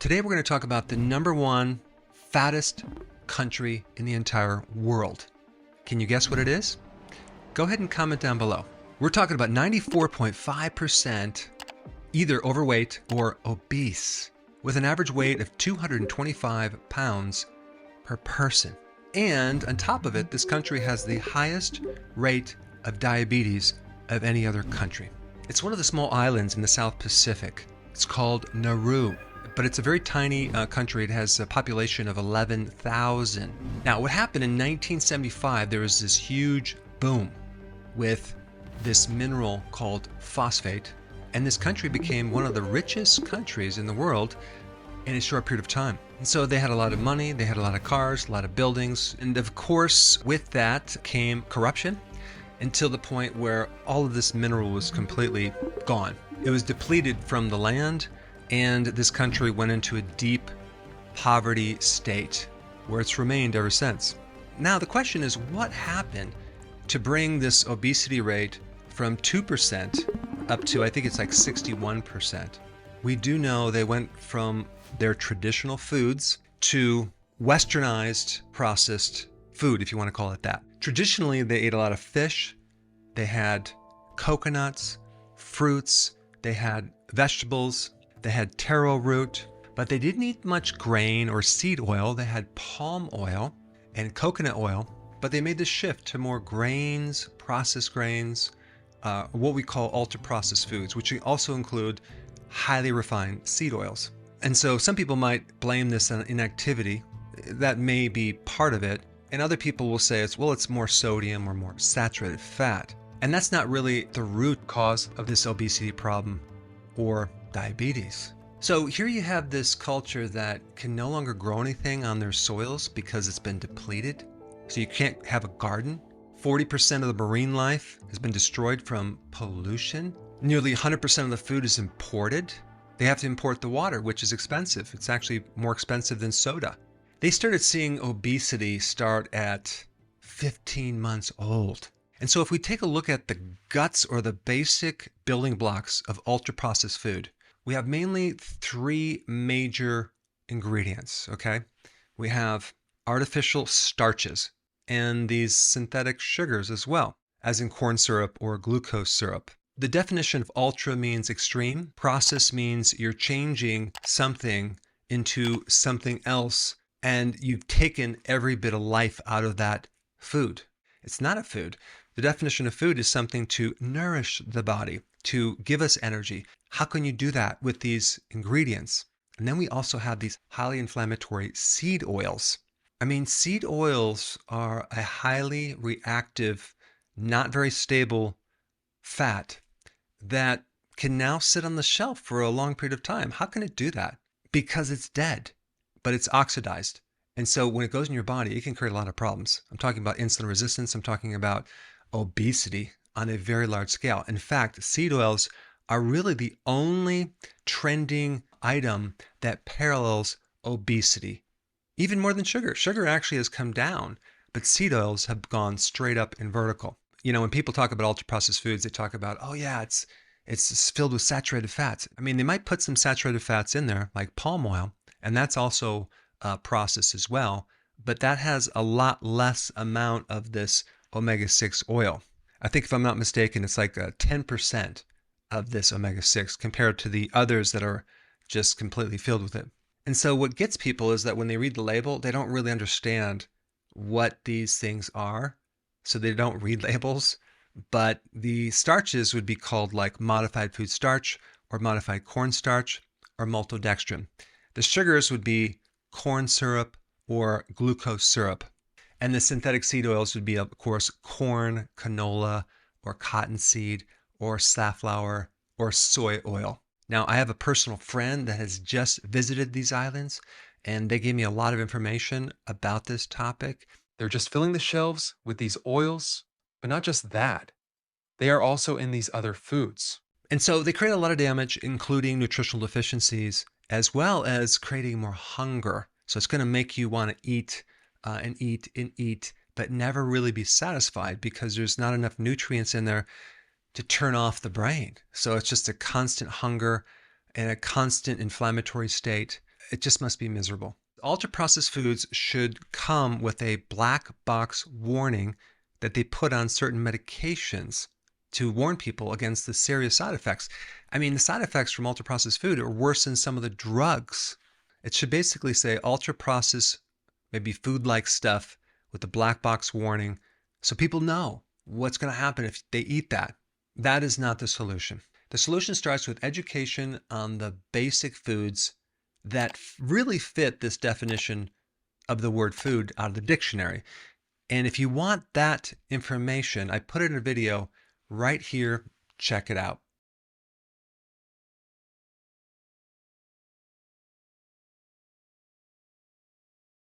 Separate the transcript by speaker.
Speaker 1: Today we're going to talk about the #1 fattest country in the entire world. Can you guess what it is? Go ahead and comment down below. We're talking about 94.5% either overweight or obese, with an average weight of 225 pounds per person. And on top of it, this country has the highest rate of diabetes of any other country. It's one of the small islands in the South Pacific. It's called Nauru, but it's a very tiny country. It has a population of 11,000. Now, what happened in 1975, there was this huge boom with this mineral called phosphate, and this country became one of the richest countries in the world in a short period of time. And so they had a lot of money, they had a lot of cars, a lot of buildings, and of course, with that came corruption, until the point where all of this mineral was completely gone. It was depleted from the land, and this country went into a deep poverty state where it's remained ever since. Now the question is, what happened to bring this obesity rate from 2% up to, I think it's like 61%? We do know they went from their traditional foods to westernized processed food, if you want to call it that. Traditionally, they ate a lot of fish, they had coconuts, fruits, they had vegetables, they had taro root, but they didn't eat much grain or seed oil. They had palm oil and coconut oil, but they made the shift to more grains, processed grains, what we call ultra-processed foods, which also include highly refined seed oils. And so some people might blame this on inactivity. That may be part of it. And other people will say it's more sodium or more saturated fat. And that's not really the root cause of this obesity problem or diabetes. So here you have this culture that can no longer grow anything on their soils because it's been depleted. So you can't have a garden. 40% of the marine life has been destroyed from pollution. Nearly 100% of the food is imported. They have to import the water, which is expensive. It's actually more expensive than soda. They started seeing obesity start at 15 months old. And so if we take a look at the guts or the basic building blocks of ultra-processed food, we have mainly 3 major ingredients, okay? We have artificial starches and these synthetic sugars as well, as in corn syrup or glucose syrup. The definition of ultra means extreme. Process means you're changing something into something else, and you've taken every bit of life out of that food. It's not a food. The definition of food is something to nourish the body, to give us energy. How can you do that with these ingredients? And then we also have these highly inflammatory seed oils. I mean, seed oils are a highly reactive, not very stable fat that can now sit on the shelf for a long period of time. How can it do that? Because it's dead, but it's oxidized. And so when it goes in your body, it can create a lot of problems. I'm talking about insulin resistance. I'm talking about obesity on a very large scale. In fact, seed oils are really the only trending item that parallels obesity, even more than sugar. Sugar actually has come down, but seed oils have gone straight up in vertical. You know, when people talk about ultra-processed foods, they talk about, oh yeah, it's filled with saturated fats. I mean, they might put some saturated fats in there, like palm oil, and that's also processed as well, but that has a lot less amount of this omega-6 oil. I think if I'm not mistaken, it's like 10% of this omega-6 compared to the others that are just completely filled with it. And so what gets people is that when they read the label, they don't really understand what these things are. So they don't read labels, but the starches would be called like modified food starch or modified corn starch or maltodextrin. The sugars would be corn syrup or glucose syrup. And the synthetic seed oils would be, of course, corn, canola, or cottonseed, or safflower, or soy oil. Now, I have a personal friend that has just visited these islands, and they gave me a lot of information about this topic. They're just filling the shelves with these oils, but not just that. They are also in these other foods. And so they create a lot of damage, including nutritional deficiencies, as well as creating more hunger. So it's going to make you want to eat and eat and eat, but never really be satisfied because there's not enough nutrients in there to turn off the brain. So it's just a constant hunger and a constant inflammatory state. it just must be miserable. Ultra processed foods should come with a black box warning that they put on certain medications to warn people against the serious side effects. I mean, the side effects from ultra processed food are worse than some of the drugs. It should basically say ultra processed, maybe food like stuff with a black box warning so people know what's going to happen if they eat that. That is not the solution. The solution starts with education on the basic foods that really fit this definition of the word food out of the dictionary. And if you want that information, I put it in a video right here. Check it out.